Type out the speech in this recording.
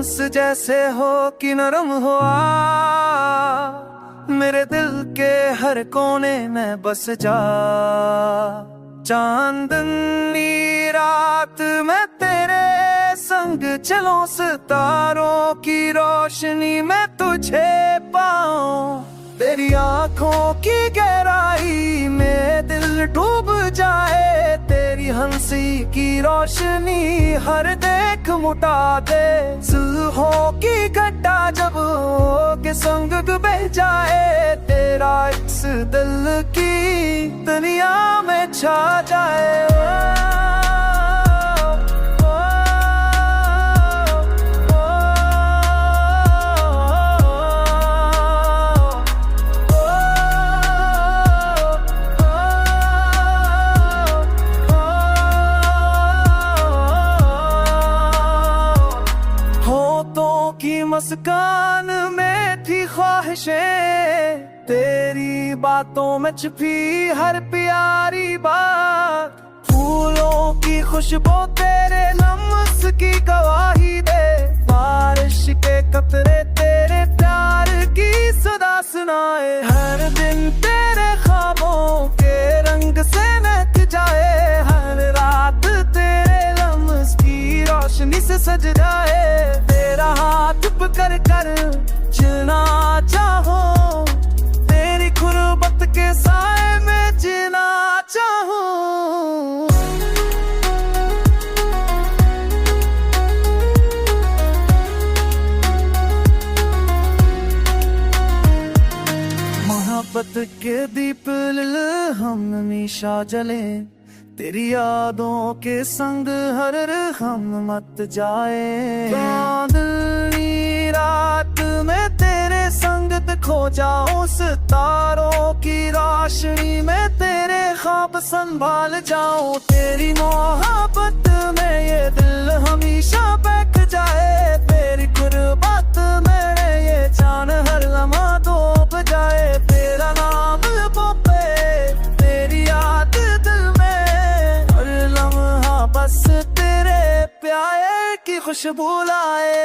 सांस जैसे हो कि नरम हो मेरे दिल के हर कोने में बस जा। चांदनी रात में तेरे संग चलो, सितारों की रोशनी में तुझे पाऊं। तेरी आंखों की गहराई में दिल डूब जाए, तेरी हंसी की रोशनी हर देख मुटा दे। सुल्हों की घटा जब के संग बह जाए, तेरा इस दिल की दुनिया में छा जाए। की मुस्कान में थी ख्वाहिशें, तेरी बातों में छुपी हर प्यारी बात। फूलों की खुशबू तेरे लम्स की गवाही दे, बारिश के कतरे तेरे प्यार की सदा सुनाए। हर दिन तेरे ख्वाबों के रंग से महक जाए, हर रात तेरे लम्स की रोशनी से सज जाए। तेरा हाथ पकड़ कर चलना चाहो, तेरी खुरबत के साए में जीना चाहूं। मोहब्बत के दीप हम हमेशा जले, तेरी यादों के संग हर हम मत जाए। चांदनी रात में तेरे संग खो जाऊं, सितारों की रोशनी में तेरे ख्वाब संभाल जाऊं। तेरी मोहब्बत में ये दिल हमेशा बहक जाए, तेरी कुर्बात में ये जान हर लम्हा डूब जाए। तेरा नाम लबों पे, तेरी याद दिल में, हर लम्हा बस तेरे प्यार की खुशबू लाए।